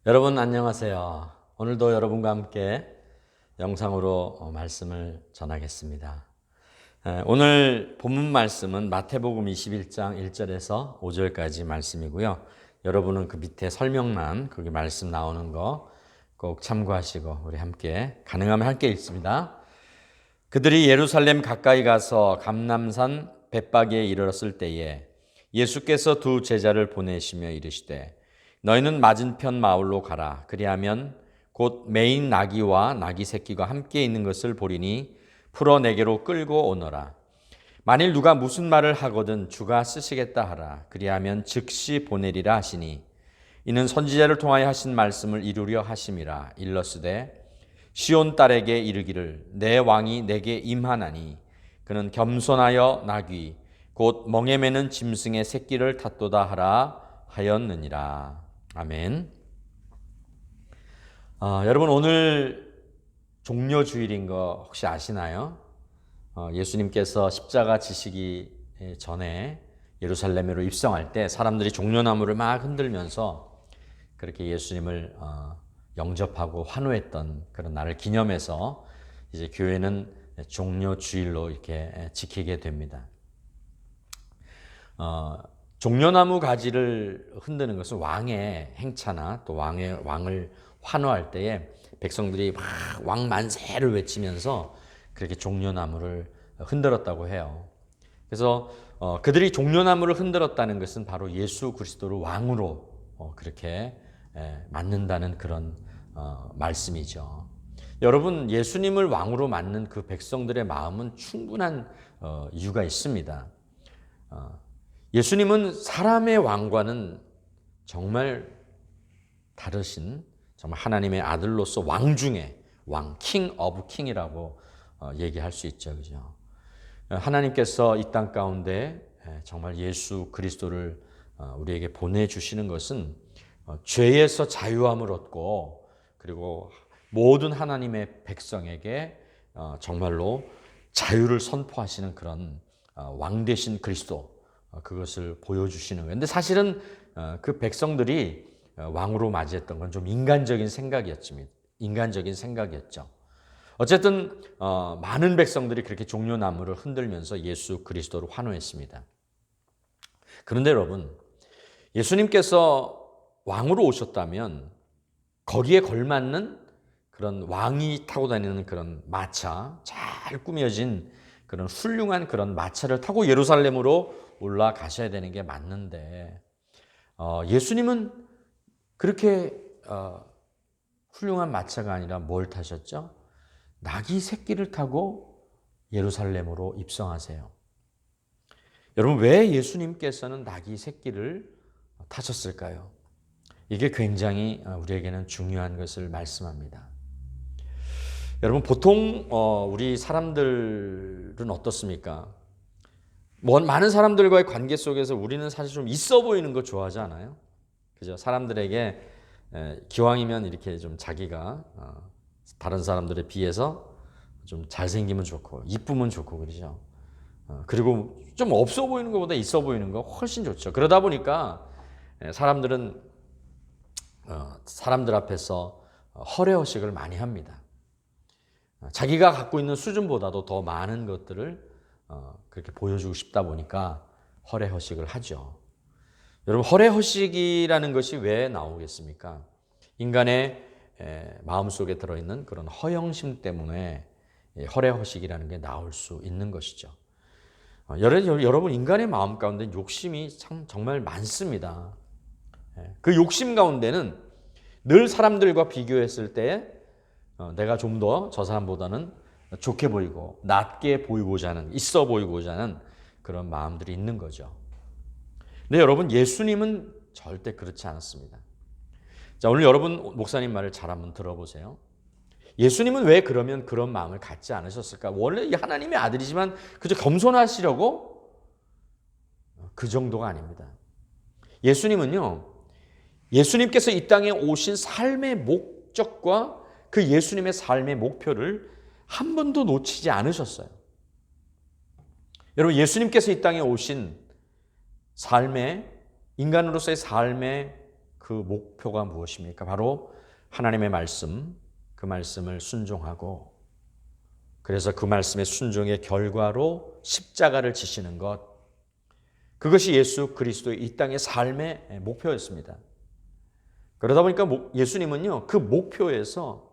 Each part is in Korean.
여러분 안녕하세요. 오늘도 여러분과 함께 영상으로 말씀을 전하겠습니다. 오늘 본문 말씀은 마태복음 21장 1절에서 5절까지 말씀이고요. 여러분은 그 밑에 설명란 거기 말씀 나오는 거 꼭 참고하시고 우리 함께 가능하면 함께 읽습니다. 그들이 예루살렘 가까이 가서 감람산 벳바기에 이르렀을 때에 예수께서 두 제자를 보내시며 이르시되 너희는 맞은편 마을로 가라. 그리하면 곧 매인 나귀와 나귀 새끼가 함께 있는 것을 보리니 풀어 내게로 끌고 오너라. 만일 누가 무슨 말을 하거든 주가 쓰시겠다 하라. 그리하면 즉시 보내리라 하시니 이는 선지자를 통하여 하신 말씀을 이루려 하심이라. 일러스되 시온 딸에게 이르기를 내 왕이 내게 임하나니 그는 겸손하여 나귀 곧 멍에 매는 짐승의 새끼를 탔도다 하라 하였느니라. 아멘. 여러분 오늘 종려주일인 거 혹시 아시나요? 예수님께서 십자가 지시기 전에 예루살렘으로 입성할 때 사람들이 종려나무를 막 흔들면서 그렇게 예수님을 영접하고 환호했던 그런 날을 기념해서 이제 교회는 종려주일로 이렇게 지키게 됩니다. 종려나무 가지를 흔드는 것은 왕의 행차나 또 왕을 환호할 때에 백성들이 막 왕 만세를 외치면서 그렇게 종려나무를 흔들었다고 해요. 그래서 그들이 종려나무를 흔들었다는 것은 바로 예수 그리스도를 왕으로 그렇게 맞는다는 그런 말씀이죠. 여러분 예수님을 왕으로 맞는 그 백성들의 마음은 충분한 이유가 있습니다. 예수님은 사람의 왕과는 정말 다르신 정말 하나님의 아들로서 왕 중에 왕, 킹 오브 킹이라고 얘기할 수 있죠. 그죠? 하나님께서 이 땅 가운데 정말 예수 그리스도를 우리에게 보내주시는 것은 죄에서 자유함을 얻고 그리고 모든 하나님의 백성에게 정말로 자유를 선포하시는 그런 왕 되신 그리스도 그것을 보여주시는 거예요. 근데 사실은 그 백성들이 왕으로 맞이했던 건 좀 인간적인 생각이었죠. 어쨌든 많은 백성들이 그렇게 종려나무를 흔들면서 예수 그리스도를 환호했습니다. 그런데 여러분, 예수님께서 왕으로 오셨다면 거기에 걸맞는 그런 왕이 타고 다니는 그런 마차, 잘 꾸며진 그런 훌륭한 그런 마차를 타고 예루살렘으로 올라가셔야 되는 게 맞는데 예수님은 그렇게 훌륭한 마차가 아니라 뭘 타셨죠? 나귀 새끼를 타고 예루살렘으로 입성하세요. 여러분 왜 예수님께서는 나귀 새끼를 타셨을까요? 이게 굉장히 우리에게는 중요한 것을 말씀합니다. 여러분 보통 우리 사람들은 어떻습니까? 많은 사람들과의 관계 속에서 우리는 사실 좀 있어 보이는 거 좋아하지 않아요? 그죠? 사람들에게 기왕이면 이렇게 좀 자기가 다른 사람들에 비해서 좀 잘생기면 좋고 이쁘면 좋고 그러죠. 그리고 좀 없어 보이는 것보다 있어 보이는 거 훨씬 좋죠. 그러다 보니까 사람들은 사람들 앞에서 허례허식을 많이 합니다. 자기가 갖고 있는 수준보다도 더 많은 것들을 그렇게 보여주고 싶다 보니까 허례허식을 하죠. 여러분 허례허식이라는 것이 왜 나오겠습니까? 인간의 마음속에 들어있는 그런 허영심 때문에 허례허식이라는 게 나올 수 있는 것이죠. 여러분 인간의 마음 가운데 욕심이 정말 많습니다. 그 욕심 가운데는 늘 사람들과 비교했을 때 내가 좀 더 저 사람보다는 좋게 보이고 낮게 보이고자 하는 있어 보이고자 하는 그런 마음들이 있는 거죠. 근데 여러분 예수님은 절대 그렇지 않았습니다. 자, 오늘 여러분 목사님 말을 잘 한번 들어보세요. 예수님은 왜 그러면 그런 마음을 갖지 않으셨을까? 원래 하나님의 아들이지만 그저 겸손하시려고 그 정도가 아닙니다. 예수님은요. 예수님께서 이 땅에 오신 삶의 목적과 그 예수님의 삶의 목표를 한 번도 놓치지 않으셨어요. 여러분 예수님께서 이 땅에 오신 삶의 인간으로서의 삶의 그 목표가 무엇입니까? 바로 하나님의 말씀, 그 말씀을 순종하고 그래서 그 말씀의 순종의 결과로 십자가를 지시는 것, 그것이 예수 그리스도의 이 땅의 삶의 목표였습니다. 그러다 보니까 예수님은요, 그 목표에서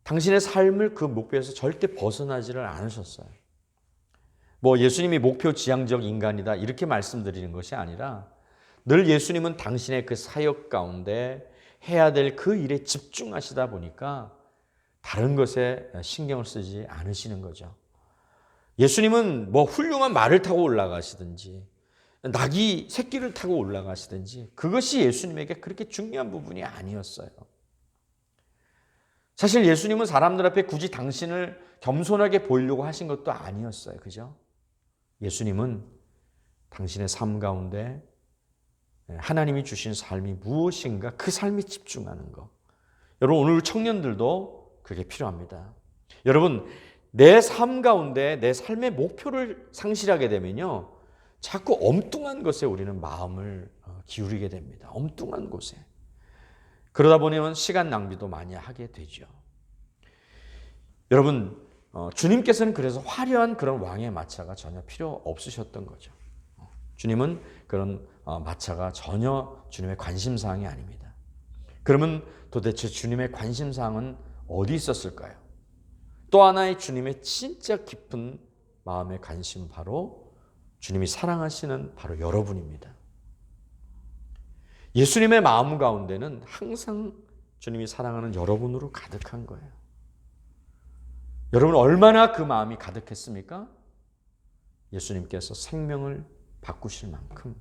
당신의 삶을 그 목표에서 절대 벗어나지를 않으셨어요. 예수님이 목표 지향적 인간이다 이렇게 말씀드리는 것이 아니라 늘 예수님은 당신의 그 사역 가운데 해야 될 그 일에 집중하시다 보니까 다른 것에 신경을 쓰지 않으시는 거죠. 예수님은 훌륭한 말을 타고 올라가시든지 낙이 새끼를 타고 올라가시든지 그것이 예수님에게 그렇게 중요한 부분이 아니었어요. 사실 예수님은 사람들 앞에 굳이 당신을 겸손하게 보이려고 하신 것도 아니었어요. 그죠? 예수님은 당신의 삶 가운데 하나님이 주신 삶이 무엇인가 그 삶에 집중하는 것. 여러분 오늘 청년들도 그게 필요합니다. 여러분 내 삶 가운데 내 삶의 목표를 상실하게 되면요, 자꾸 엉뚱한 것에 우리는 마음을 기울이게 됩니다. 엉뚱한 곳에. 그러다 보면 시간 낭비도 많이 하게 되죠. 여러분 주님께서는 그래서 화려한 그런 왕의 마차가 전혀 필요 없으셨던 거죠. 주님은 그런 마차가 전혀 주님의 관심사항이 아닙니다. 그러면 도대체 주님의 관심사항은 어디 있었을까요? 또 하나의 주님의 진짜 깊은 마음의 관심, 바로 주님이 사랑하시는 바로 여러분입니다. 예수님의 마음 가운데는 항상 주님이 사랑하는 여러분으로 가득한 거예요. 여러분 얼마나 그 마음이 가득했습니까? 예수님께서 생명을 바꾸실 만큼,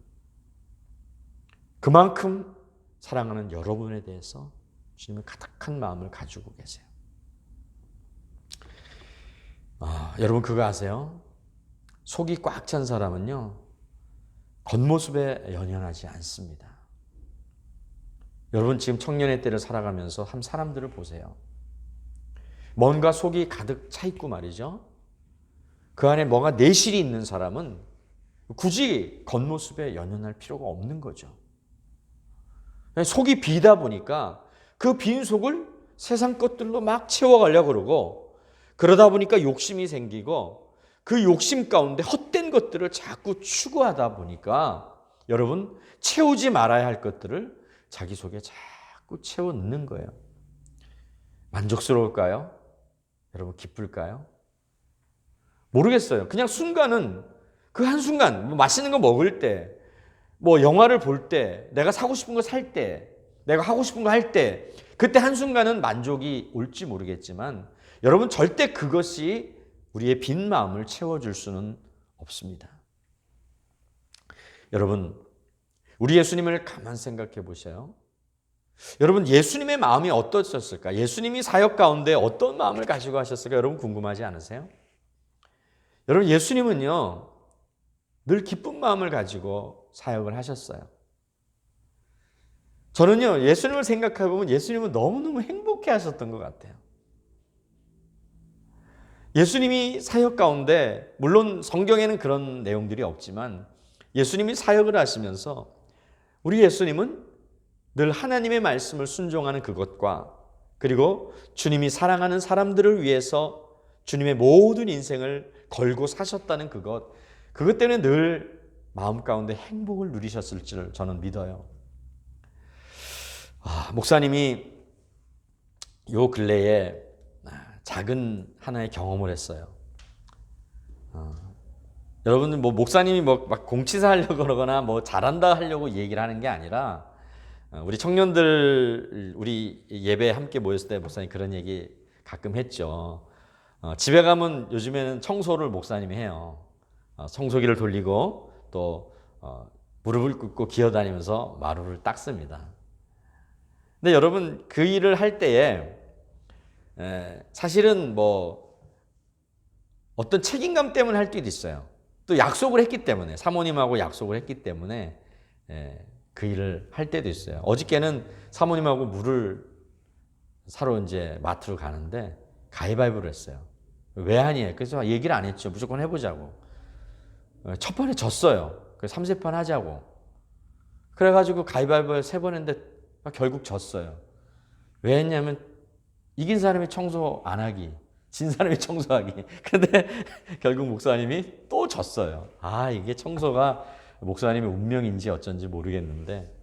그만큼 사랑하는 여러분에 대해서 주님은 가득한 마음을 가지고 계세요. 여러분 그거 아세요? 속이 꽉 찬 사람은요, 겉모습에 연연하지 않습니다. 여러분 지금 청년의 때를 살아가면서 한 사람들을 보세요. 뭔가 속이 가득 차 있고 말이죠. 그 안에 뭔가 내실이 있는 사람은 굳이 겉모습에 연연할 필요가 없는 거죠. 속이 비다 보니까 그 빈 속을 세상 것들로 막 채워가려고 그러고, 그러다 보니까 욕심이 생기고 그 욕심 가운데 헛된 것들을 자꾸 추구하다 보니까 여러분 채우지 말아야 할 것들을 자기 속에 자꾸 채워 넣는 거예요. 만족스러울까요? 여러분 기쁠까요? 모르겠어요. 그냥 순간은, 그 한순간 맛있는 거 먹을 때, 영화를 볼 때, 내가 사고 싶은 거 살 때, 내가 하고 싶은 거 할 때, 그때 한순간은 만족이 올지 모르겠지만 여러분 절대 그것이 우리의 빈 마음을 채워줄 수는 없습니다. 여러분 우리 예수님을 가만 생각해 보세요. 여러분 예수님의 마음이 어떠셨을까? 예수님이 사역 가운데 어떤 마음을 가지고 하셨을까? 여러분 궁금하지 않으세요? 여러분 예수님은요 늘 기쁜 마음을 가지고 사역을 하셨어요. 저는요 예수님을 생각해 보면 예수님은 너무너무 행복해 하셨던 것 같아요. 예수님이 사역 가운데, 물론 성경에는 그런 내용들이 없지만 예수님이 사역을 하시면서 우리 예수님은 늘 하나님의 말씀을 순종하는 그것과, 그리고 주님이 사랑하는 사람들을 위해서 주님의 모든 인생을 걸고 사셨다는 그것 때문에 늘 마음 가운데 행복을 누리셨을 줄 저는 믿어요. 목사님이 요 근래에 작은 하나의 경험을 했어요. 여러분들 목사님이 막 공치사 하려고 그러거나 잘한다 하려고 얘기를 하는 게 아니라, 우리 청년들 우리 예배에 함께 모였을 때 목사님 그런 얘기 가끔 했죠. 집에 가면 요즘에는 청소를 목사님이 해요. 청소기를 돌리고 또 무릎을 꿇고 기어다니면서 마루를 닦습니다. 근데 여러분 그 일을 할 때에 사실은 어떤 책임감 때문에 할 때도 있어요. 또 약속을 했기 때문에, 사모님하고 약속을 했기 때문에 그 일을 할 때도 있어요. 어저께는 사모님하고 물을 사러 이제 마트로 가는데 가위바위보를 했어요. 왜 하니? 그래서 얘기를 안 했죠. 무조건 해보자고. 첫 판에 졌어요. 그래서 3세판 하자고. 그래가지고 가위바위보 3번 했는데 결국 졌어요. 왜 했냐면 이긴 사람이 청소 안 하기, 진 사람이 청소하기. 근데 결국 목사님이 또 졌어요. 이게 청소가 목사님의 운명인지 어쩐지 모르겠는데,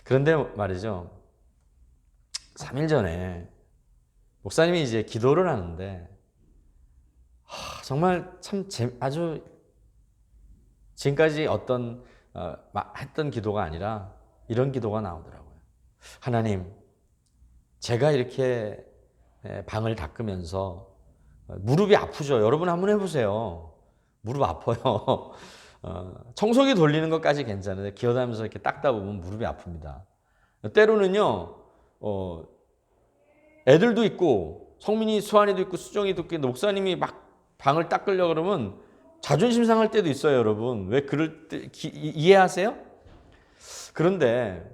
그런데 말이죠. 3일 전에 목사님이 이제 기도를 하는데 정말 참 아주 지금까지 했던 기도가 아니라 이런 기도가 나오더라고요. 하나님, 제가 이렇게 방을 닦으면서 무릎이 아프죠. 여러분 한번 해보세요. 무릎 아파요. 청소기 돌리는 것까지 괜찮은데 기어다니면서 이렇게 닦다 보면 무릎이 아픕니다. 때로는요, 애들도 있고 성민이, 수환이도 있고 수정이도 있고 목사님이 막 방을 닦으려고 그러면 자존심 상할 때도 있어요, 여러분. 왜 그럴 때 이해하세요? 그런데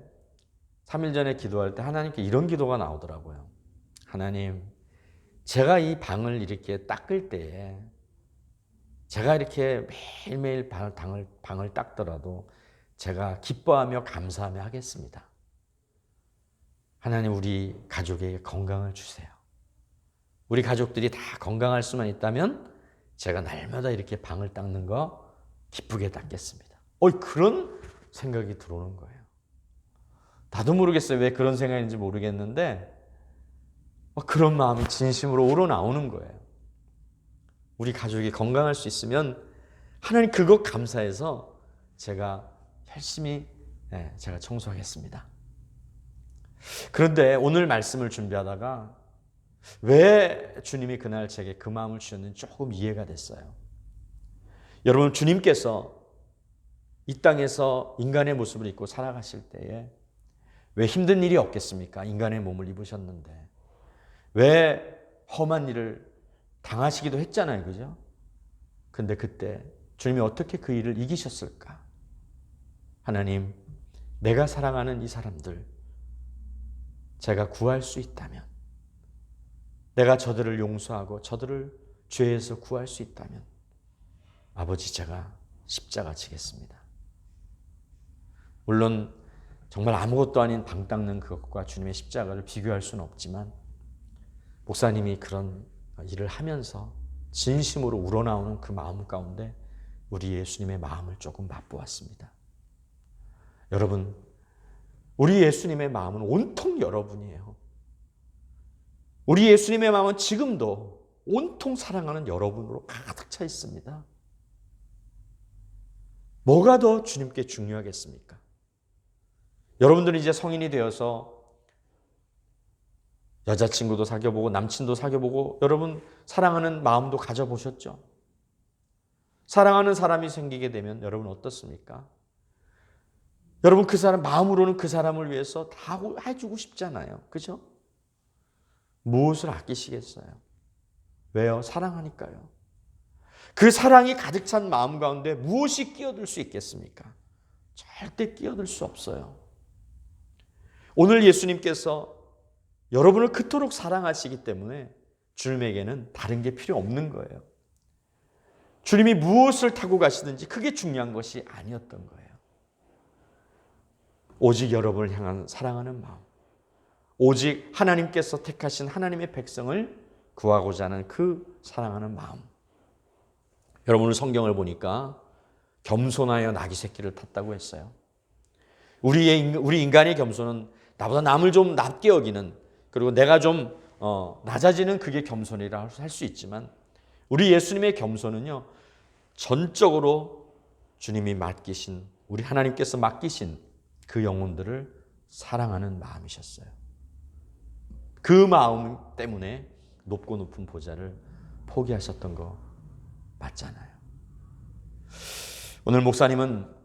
3일 전에 기도할 때 하나님께 이런 기도가 나오더라고요. 하나님, 제가 이 방을 이렇게 닦을 때에 제가 이렇게 매일매일 방을 닦더라도 제가 기뻐하며 감사하며 하겠습니다. 하나님, 우리 가족에게 건강을 주세요. 우리 가족들이 다 건강할 수만 있다면 제가 날마다 이렇게 방을 닦는 거 기쁘게 닦겠습니다. 그런 생각이 들어오는 거예요. 나도 모르겠어요. 왜 그런 생각인지 모르겠는데 그런 마음이 진심으로 우러나오는 거예요. 우리 가족이 건강할 수 있으면 하나님 그것 감사해서 제가 열심히 제가 청소하겠습니다. 그런데 오늘 말씀을 준비하다가 왜 주님이 그날 제게 그 마음을 주셨는지 조금 이해가 됐어요. 여러분, 주님께서 이 땅에서 인간의 모습을 입고 살아가실 때에 왜 힘든 일이 없겠습니까? 인간의 몸을 입으셨는데 왜 험한 일을 당하시기도 했잖아요, 그죠? 근데 그때 주님이 어떻게 그 일을 이기셨을까? 하나님, 내가 사랑하는 이 사람들 제가 구할 수 있다면, 내가 저들을 용서하고 저들을 죄에서 구할 수 있다면 아버지, 제가 십자가 지겠습니다. 물론 정말 아무것도 아닌 방 닦는 그것과 주님의 십자가를 비교할 수는 없지만 목사님이 그런 일을 하면서 진심으로 우러나오는 그 마음 가운데 우리 예수님의 마음을 조금 맛보았습니다. 여러분, 우리 예수님의 마음은 온통 여러분이에요. 우리 예수님의 마음은 지금도 온통 사랑하는 여러분으로 가득 차 있습니다. 뭐가 더 주님께 중요하겠습니까? 여러분들은 이제 성인이 되어서 여자친구도 사귀어보고 남친도 사귀어보고 여러분 사랑하는 마음도 가져보셨죠? 사랑하는 사람이 생기게 되면 여러분 어떻습니까? 여러분 그 사람 마음으로는 그 사람을 위해서 다 해주고 싶잖아요. 그죠? 무엇을 아끼시겠어요? 왜요? 사랑하니까요. 그 사랑이 가득 찬 마음 가운데 무엇이 끼어들 수 있겠습니까? 절대 끼어들 수 없어요. 오늘 예수님께서 여러분을 그토록 사랑하시기 때문에 주님에게는 다른 게 필요 없는 거예요. 주님이 무엇을 타고 가시든지 그게 중요한 것이 아니었던 거예요. 오직 여러분을 향한 사랑하는 마음, 오직 하나님께서 택하신 하나님의 백성을 구하고자 하는 그 사랑하는 마음. 여러분, 오늘 성경을 보니까 겸손하여 나귀 새끼를 탔다고 했어요. 우리 인간의 겸손은 나보다 남을 좀 낮게 여기는, 그리고 내가 좀 낮아지는 그게 겸손이라 할 수 있지만 우리 예수님의 겸손은요, 전적으로 주님이 맡기신, 우리 하나님께서 맡기신 그 영혼들을 사랑하는 마음이셨어요. 그 마음 때문에 높고 높은 보좌를 포기하셨던 거 맞잖아요. 오늘 목사님은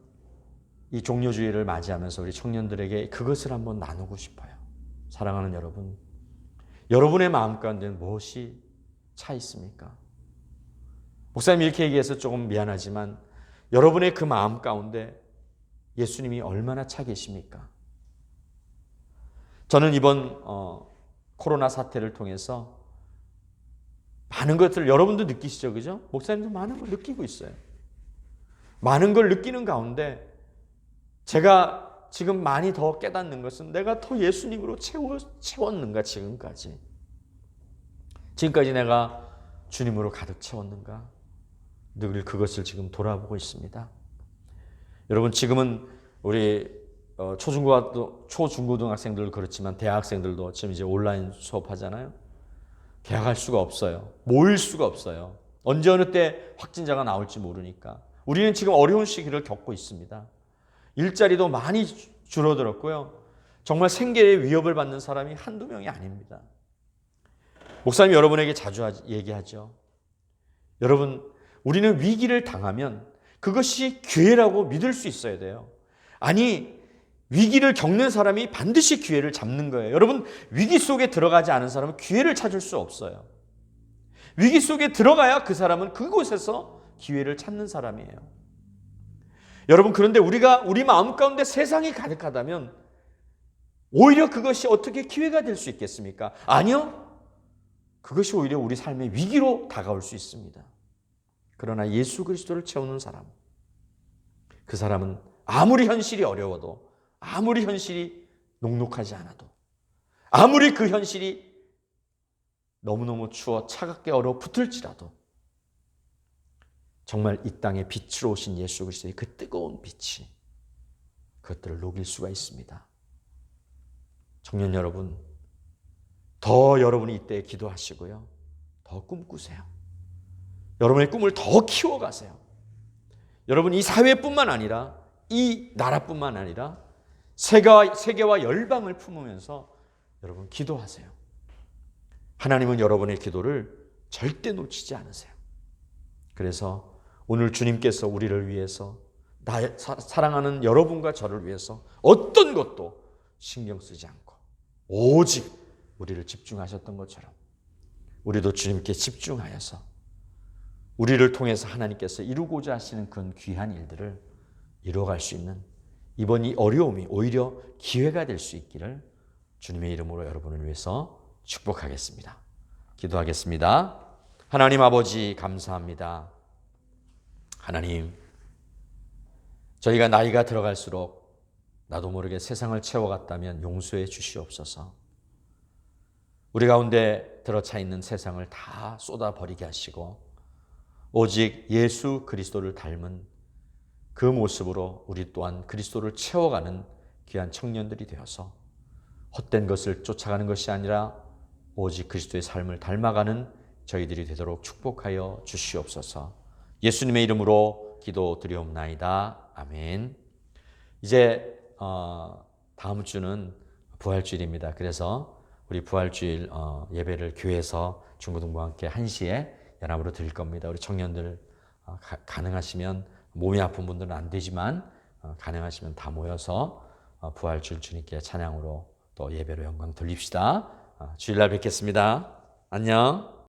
이 종료주의를 맞이하면서 우리 청년들에게 그것을 한번 나누고 싶어요. 사랑하는 여러분, 여러분의 마음 가운데는 무엇이 차 있습니까? 목사님이 이렇게 얘기해서 조금 미안하지만 여러분의 그 마음 가운데 예수님이 얼마나 차 계십니까? 저는 이번 코로나 사태를 통해서 많은 것들을 여러분도 느끼시죠, 그죠? 목사님도 많은 걸 느끼고 있어요. 많은 걸 느끼는 가운데 제가 지금 많이 더 깨닫는 것은 내가 더 예수님으로 채웠는가 지금까지 내가 주님으로 가득 채웠는가 늘 그것을 지금 돌아보고 있습니다. 여러분 지금은 우리 초중고등학생들도 그렇지만 대학생들도 지금 이제 온라인 수업하잖아요. 개학할 수가 없어요. 모일 수가 없어요. 언제 어느 때 확진자가 나올지 모르니까 우리는 지금 어려운 시기를 겪고 있습니다. 일자리도 많이 줄어들었고요. 정말 생계의 위협을 받는 사람이 한두 명이 아닙니다. 목사님 여러분에게 자주 얘기하죠. 여러분 우리는 위기를 당하면 그것이 기회라고 믿을 수 있어야 돼요. 아니 위기를 겪는 사람이 반드시 기회를 잡는 거예요. 여러분 위기 속에 들어가지 않은 사람은 기회를 찾을 수 없어요. 위기 속에 들어가야 그 사람은 그곳에서 기회를 찾는 사람이에요. 여러분 그런데 우리 마음 가운데 세상이 가득하다면 오히려 그것이 어떻게 기회가 될 수 있겠습니까? 아니요. 그것이 오히려 우리 삶의 위기로 다가올 수 있습니다. 그러나 예수 그리스도를 채우는 사람, 그 사람은 아무리 현실이 어려워도 아무리 현실이 녹록하지 않아도 아무리 그 현실이 너무너무 추워 차갑게 얼어붙을지라도 정말 이 땅에 빛으로 오신 예수 그리스도의 그 뜨거운 빛이 그것들을 녹일 수가 있습니다. 청년 여러분, 더 여러분이 이때 기도하시고요. 더 꿈꾸세요. 여러분의 꿈을 더 키워가세요. 여러분 이 사회뿐만 아니라 이 나라뿐만 아니라 세계와 열방을 품으면서 여러분 기도하세요. 하나님은 여러분의 기도를 절대 놓치지 않으세요. 그래서 오늘 주님께서 우리를 위해서 사랑하는 여러분과 저를 위해서 어떤 것도 신경 쓰지 않고 오직 우리를 집중하셨던 것처럼 우리도 주님께 집중하여서 우리를 통해서 하나님께서 이루고자 하시는 그런 귀한 일들을 이루어갈 수 있는 이번 이 어려움이 오히려 기회가 될 수 있기를 주님의 이름으로 여러분을 위해서 축복하겠습니다. 기도하겠습니다. 하나님 아버지 감사합니다. 하나님, 저희가 나이가 들어갈수록 나도 모르게 세상을 채워갔다면 용서해 주시옵소서. 우리 가운데 들어차 있는 세상을 다 쏟아버리게 하시고 오직 예수 그리스도를 닮은 그 모습으로 우리 또한 그리스도를 채워가는 귀한 청년들이 되어서 헛된 것을 쫓아가는 것이 아니라 오직 그리스도의 삶을 닮아가는 저희들이 되도록 축복하여 주시옵소서. 예수님의 이름으로 기도드리옵나이다. 아멘. 이제 다음 주는 부활주일입니다. 그래서 우리 부활주일 예배를 교회에서 중고등부와 함께 1시에 연합으로 드릴 겁니다. 우리 청년들 가능하시면 몸이 아픈 분들은 안 되지만 가능하시면 다 모여서 부활주일 주님께 찬양으로 또 예배로 영광 돌립시다. 주일날 뵙겠습니다. 안녕.